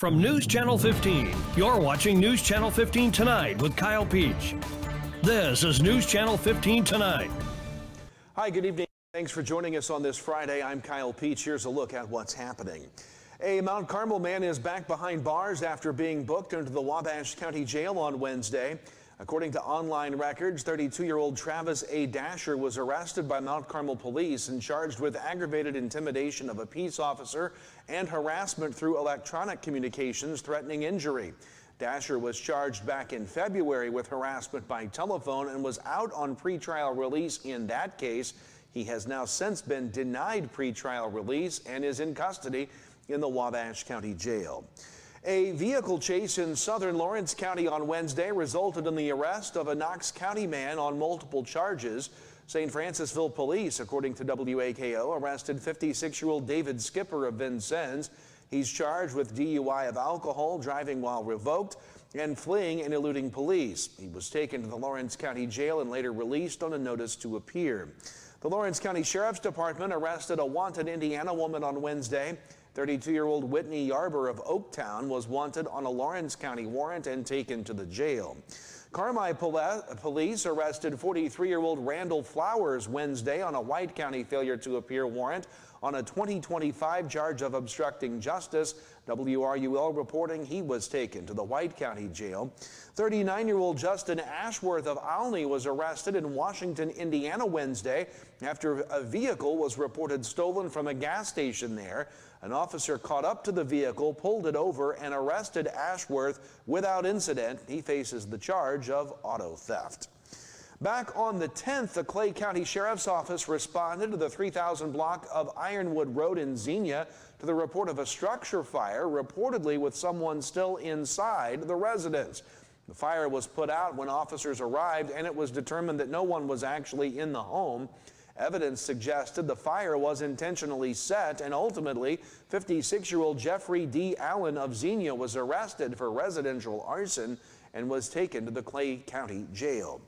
From News Channel 15, you're watching News Channel 15 Tonight with Kyle Peach. This is News Channel 15 Tonight. Hi, good evening. Thanks for joining us on this Friday. I'm Kyle Peach. Here's a look at what's happening. A Mount Carmel man is back behind bars after being booked into the Wabash County Jail on Wednesday. According to online records, 32-year-old Travis A. Dasher was arrested by Mount Carmel police and charged with aggravated intimidation of a peace officer and harassment through electronic communications threatening injury. Dasher was charged back in February with harassment by telephone and was out on pretrial release in that case. He has now since been denied pretrial release and is in custody in the Wabash County Jail. A vehicle chase in southern Lawrence County on Wednesday resulted in the arrest of a Knox County man on multiple charges. St. Francisville police, according to WAKO, arrested 56-year-old David Skipper of Vincennes. He's charged with DUI of alcohol, driving while revoked, and fleeing and eluding police. He was taken to the Lawrence County Jail and later released on a notice to appear. The Lawrence County Sheriff's Department arrested a wanted Indiana woman on Wednesday. 32-year-old Whitney Yarber of Oaktown was wanted on a Lawrence County warrant and taken to the jail. Carmi police arrested 43-year-old Randall Flowers Wednesday on a White County failure to appear warrant on a 2025 charge of obstructing justice. WRUL reporting he was taken to the White County Jail. 39-year-old Justin Ashworth of Olney was arrested in Washington, Indiana Wednesday after a vehicle was reported stolen from a gas station there. An officer caught up to the vehicle, pulled it over, and arrested Ashworth without incident. He faces the charge of auto theft. Back on the 10th, the Clay County Sheriff's Office responded to the 3000 block of Ironwood Road in Xenia to the report of a structure fire, reportedly with someone still inside the residence. The fire was put out when officers arrived, and it was determined that no one was actually in the home. Evidence suggested the fire was intentionally set, and ultimately 56-year-old Jeffrey D. Allen of Xenia was arrested for residential arson and was taken to the Clay County Jail.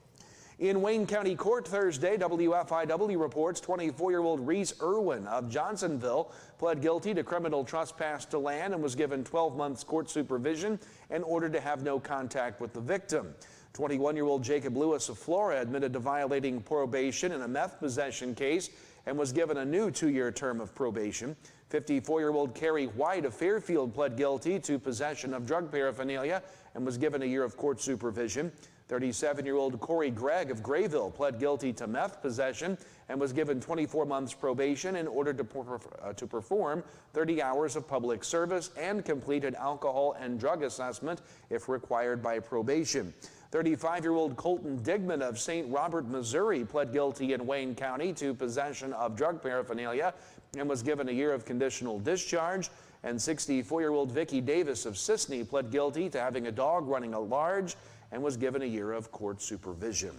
In Wayne County Court Thursday, WFIW reports 24-year-old Reese Irwin of Johnsonville pled guilty to criminal trespass to land and was given 12 months court supervision and ordered to have no contact with the victim. 21-year-old Jacob Lewis of Flora admitted to violating probation in a meth possession case and was given a new 2-year term of probation. 54-year-old Carrie White of Fairfield pled guilty to possession of drug paraphernalia and was given a year of court supervision. 37-year-old Corey Gregg of Grayville pled guilty to meth possession and was given 24 months probation in order to perform 30 hours of public service and complete an alcohol and drug assessment if required by probation. 35-year-old Colton Digman of St. Robert, Missouri pled guilty in Wayne County to possession of drug paraphernalia and was given a year of conditional discharge. And 64-year-old Vicki Davis of Sisney pled guilty to having a dog running a large and was given a year of court supervision.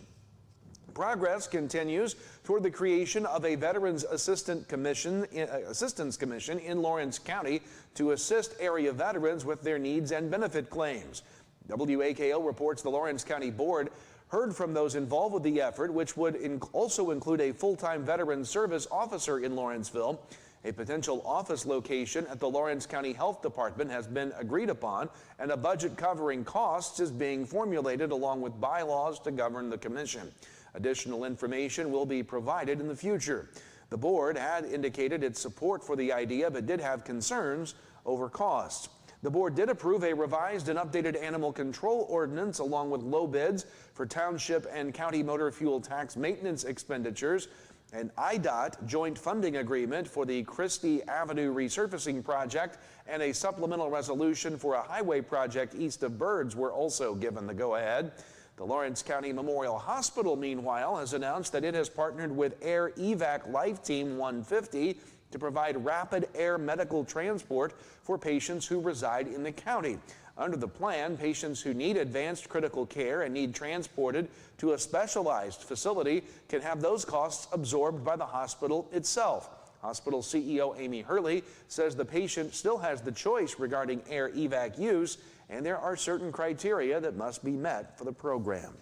Progress continues toward the creation of a Veterans Assistance Commission in Lawrence County to assist area veterans with their needs and benefit claims. WAKO reports the Lawrence County Board heard from those involved with the effort, which would also include a full-time veteran service officer in Lawrenceville. A potential office location at the Lawrence County Health Department has been agreed upon, and a budget covering costs is being formulated along with bylaws to govern the commission. Additional information will be provided in the future. The board had indicated its support for the idea, but did have concerns over costs. The board did approve a revised and updated animal control ordinance along with low bids for township and county motor fuel tax maintenance expenditures, an IDOT joint funding agreement for the Christie Avenue resurfacing project, and a supplemental resolution for a highway project east of Birds were also given the go-ahead. The Lawrence County Memorial Hospital, meanwhile, has announced that it has partnered with Air Evac Life Team 150 to provide rapid air medical transport for patients who reside in the county. Under the plan, patients who need advanced critical care and need transported to a specialized facility can have those costs absorbed by the hospital itself. Hospital CEO Amy Hurley says the patient still has the choice regarding air evac use, and there are certain criteria that must be met for the program.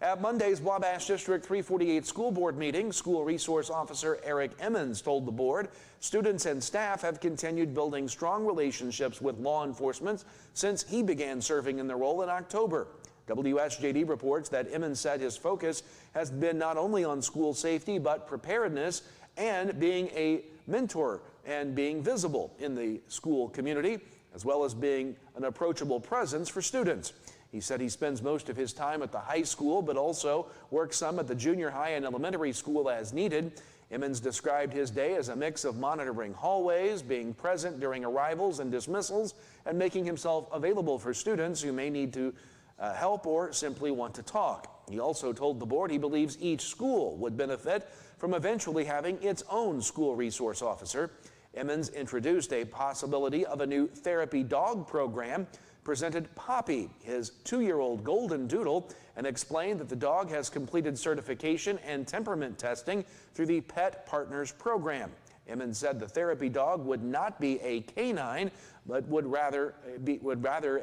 At Monday's Wabash District 348 School Board meeting, School Resource Officer Eric Emmons told the board students and staff have continued building strong relationships with law enforcement since he began serving in the role in October. WSJD reports that Emmons said his focus has been not only on school safety but preparedness and being a mentor and being visible in the school community, as well as being an approachable presence for students. He said he spends most of his time at the high school, but also works some at the junior high and elementary school as needed. Emmons described his day as a mix of monitoring hallways, being present during arrivals and dismissals, and making himself available for students who may need to help or simply want to talk. He also told the board he believes each school would benefit from eventually having its own school resource officer. Emmons introduced a possibility of a new therapy dog program, presented Poppy, his 2-year-old golden doodle, and explained that the dog has completed certification and temperament testing through the Pet Partners program. Emmons said the therapy dog would not be a canine, but would rather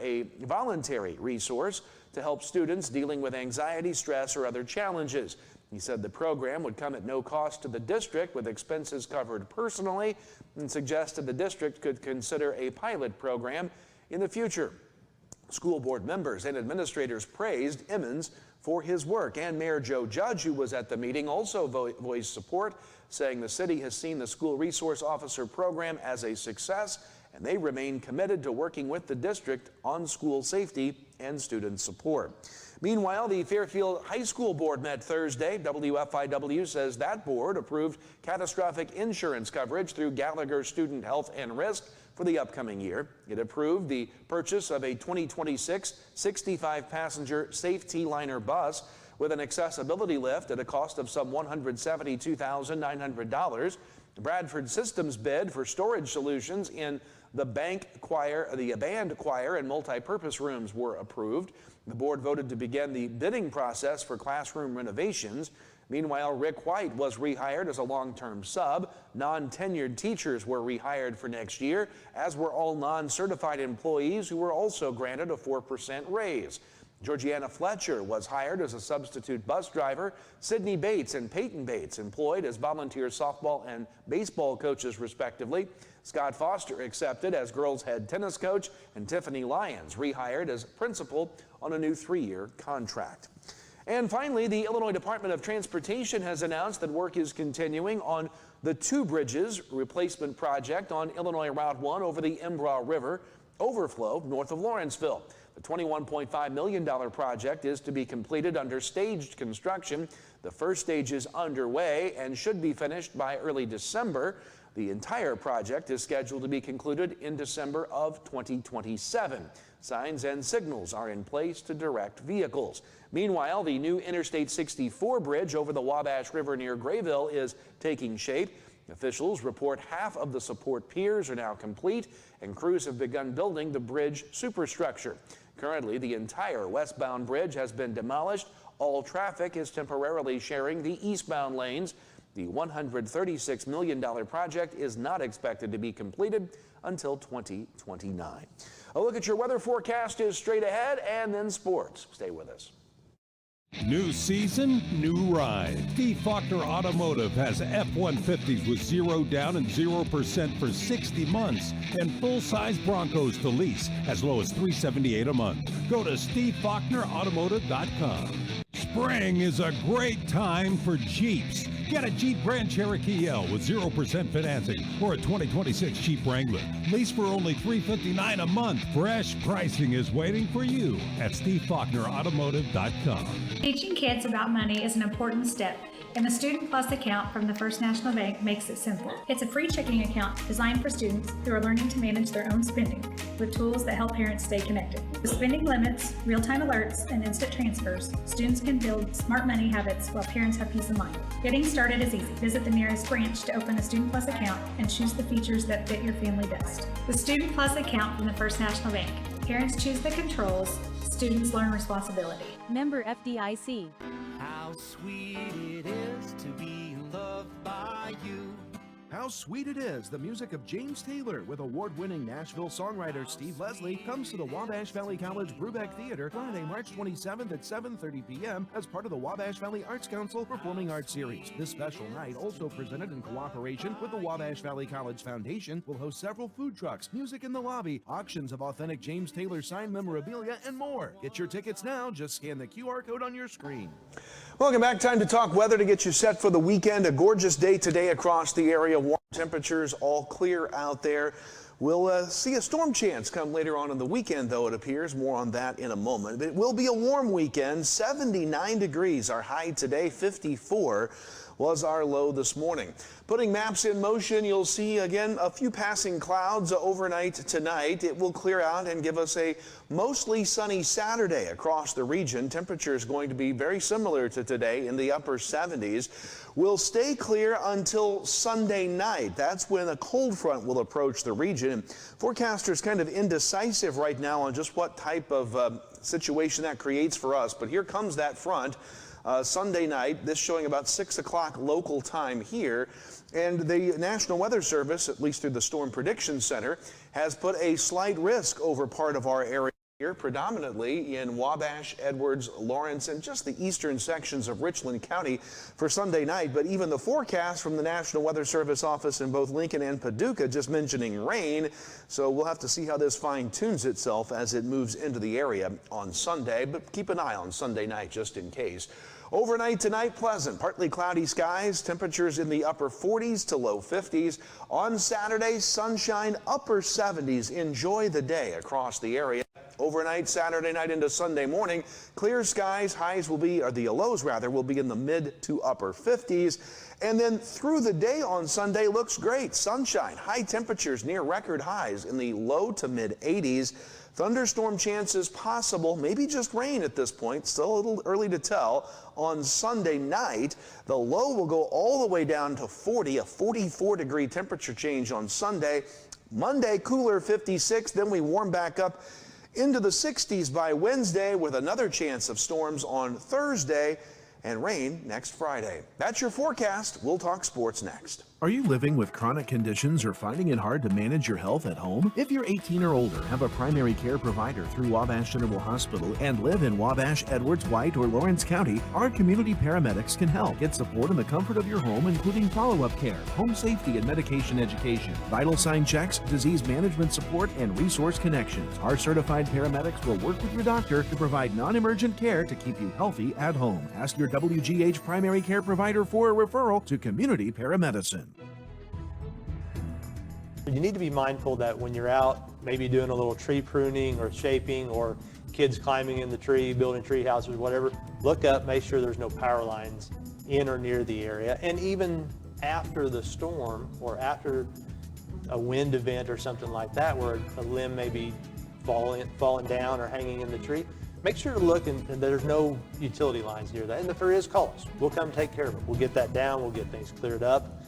a voluntary resource to help students dealing with anxiety, stress, or other challenges. He said the program would come at no cost to the district, with expenses covered personally, and suggested the district could consider a pilot program in the future. School board members and administrators praised Emmons for his work, and Mayor Joe Judge, who was at the meeting, also voiced support, saying the city has seen the school resource officer program as a success, and they remain committed to working with the district on school safety and student support. Meanwhile, the Fairfield High School Board met Thursday. WFIW says that board approved catastrophic insurance coverage through Gallagher Student Health and Risk for the upcoming year. It approved the purchase of a 2026 65-passenger safety liner bus with an accessibility lift at a cost of some $172,900. The Bradford Systems bid for storage solutions in the band choir and multipurpose rooms were approved. The board voted to begin the bidding process for classroom renovations. Meanwhile, Rick White was rehired as a long-term sub. Non-tenured teachers were rehired for next year, as were all non-certified employees who were also granted a 4% raise. Georgiana Fletcher was hired as a substitute bus driver. Sydney Bates and Peyton Bates employed as volunteer softball and baseball coaches, respectively. Scott Foster accepted as girls' head tennis coach, and Tiffany Lyons rehired as principal on a new 3-year contract. And finally, the Illinois Department of Transportation has announced that work is continuing on the 2 bridges replacement project on Illinois Route 1 over the Embrah River overflow north of Lawrenceville. The $21.5 million project is to be completed under staged construction. The first stage is underway and should be finished by early December. The entire project is scheduled to be concluded in December of 2027. Signs and signals are in place to direct vehicles. Meanwhile, the new Interstate 64 bridge over the Wabash River near Grayville is taking shape. Officials report half of the support piers are now complete, and crews have begun building the bridge superstructure. Currently, the entire westbound bridge has been demolished. All traffic is temporarily sharing the eastbound lanes. The $136 million project is not expected to be completed until 2029. A look at your weather forecast is straight ahead, and then sports. Stay with us. New season, new ride. Steve Faulkner Automotive has F-150s with 0 down and 0% for 60 months, and full-size Broncos to lease as low as $378 a month. Go to SteveFaulknerAutomotive.com. Spring is a great time for Jeeps. Get a Jeep Grand Cherokee L with 0% financing or a 2026 Jeep Wrangler. Lease for only $359 a month. Fresh pricing is waiting for you at SteveFaulknerAutomotive.com. Teaching kids about money is an important step, and the Student Plus account from the First National Bank makes it simple. It's a free checking account designed for students who are learning to manage their own spending with tools that help parents stay connected. With spending limits, real-time alerts, and instant transfers, students can build smart money habits while parents have peace of mind. Getting started is easy. Visit the nearest branch to open a Student Plus account and choose the features that fit your family best. The Student Plus account from the First National Bank. Parents choose the controls, students learn responsibility. Member FDIC. How sweet it is to be loved by you. How Sweet It Is, the music of James Taylor with award-winning Nashville songwriter Steve Leslie, comes to the Wabash Valley College Brubeck Theater Friday, March 27th at 7:30 p.m. as part of the Wabash Valley Arts Council Performing Arts Series. This special night, also presented in cooperation with the Wabash Valley College Foundation, will host several food trucks, music in the lobby, auctions of authentic James Taylor signed memorabilia, and more. Get your tickets now. Just scan the QR code on your screen. Welcome back. Time to talk weather to get you set for the weekend. A gorgeous day today across the area. Warm temperatures, all clear out there. We'll see a storm chance come later on in the weekend, though, it appears. More on that in a moment. It will be a warm weekend. 79 degrees our high today. 54 was our low this morning. Putting maps in motion, you'll see again a few passing clouds overnight tonight. It will clear out and give us a mostly sunny Saturday across the region. Temperature is going to be very similar to today in the upper 70s. We'll stay clear until Sunday night. That's when a cold front will approach the region. Forecasters kind of indecisive right now on just what type of situation that creates for us. But here comes that front. Sunday night, this showing about 6 o'clock local time here. And the National Weather Service, at least through the Storm Prediction Center, has put a slight risk over part of our area here, predominantly in Wabash, Edwards, Lawrence, and just the eastern sections of Richland County for Sunday night. But even the forecast from the National Weather Service office in both Lincoln and Paducah just mentioning rain. So we'll have to see how this fine-tunes itself as it moves into the area on Sunday. But keep an eye on Sunday night just in case. Overnight tonight, pleasant, partly cloudy skies, temperatures in the upper 40s to low 50s. On Saturday, sunshine, upper 70s. Enjoy the day across the area. Overnight, Saturday night into Sunday morning, clear skies, highs will be, or the lows rather, will be in the mid to upper 50s. And then through the day on Sunday looks great. Sunshine, high temperatures near record highs in the low to mid 80s. Thunderstorm chances possible, maybe just rain at this point, still a little early to tell. On Sunday night, the low will go all the way down to 40, a 44-degree temperature change on Sunday. Monday, cooler 56, then we warm back up into the 60s by Wednesday with another chance of storms on Thursday and rain next Friday. That's your forecast. We'll talk sports next. Are you living with chronic conditions or finding it hard to manage your health at home? If you're 18 or older, have a primary care provider through Wabash General Hospital, and live in Wabash, Edwards, White, or Lawrence County, our community paramedics can help. Get support in the comfort of your home, including follow-up care, home safety and medication education, vital sign checks, disease management support, and resource connections. Our certified paramedics will work with your doctor to provide non-emergent care to keep you healthy at home. Ask your WGH primary care provider for a referral to community paramedicine. You need to be mindful that when you're out, maybe doing a little tree pruning or shaping, or kids climbing in the tree, building tree houses, whatever, look up, make sure there's no power lines in or near the area. And even after the storm or after a wind event or something like that, where a limb may be falling down or hanging in the tree, make sure to look and there's no utility lines near that. And if there is, call us. We'll come take care of it. We'll get that down. We'll get things cleared up.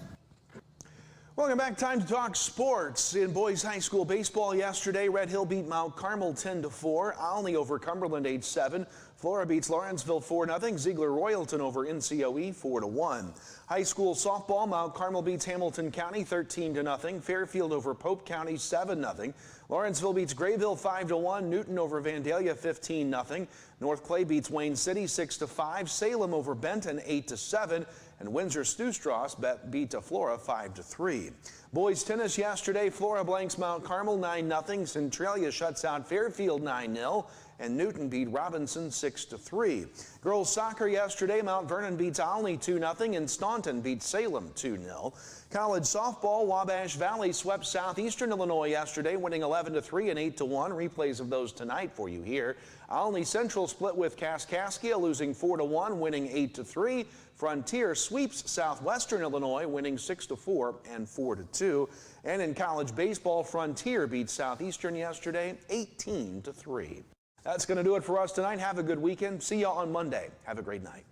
Welcome back. Time to talk sports. In boys high school baseball yesterday, Red Hill beat Mount Carmel 10-4. Olney over Cumberland 8-7. Flora beats Lawrenceville 4-0. Ziegler Royalton over NCOE 4-1. High school softball, Mount Carmel beats Hamilton County 13-0. Fairfield over Pope County 7-0. Lawrenceville beats Grayville 5-1. Newton over Vandalia 15-0. North Clay beats Wayne City 6-5. Salem over Benton 8-7. And Windsor-Stewstrass beat Flora 5-3. Boys tennis yesterday, Flora blanks Mount Carmel 9-0. Centralia shuts out Fairfield 9-0. And Newton beat Robinson 6-3. Girls soccer yesterday, Mount Vernon beats Olney 2-0. And Staunton beats Salem 2-0. College softball, Wabash Valley swept Southeastern Illinois yesterday, winning 11-3 and 8-1. Replays of those tonight for you here. Olney Central split with Kaskaskia, losing 4-1, winning 8-3. Frontier sweeps Southwestern Illinois, winning 6-4 and 4-2. And in college baseball, Frontier beat Southeastern yesterday, 18-3. That's going to do it for us tonight. Have a good weekend. See you on Monday. Have a great night.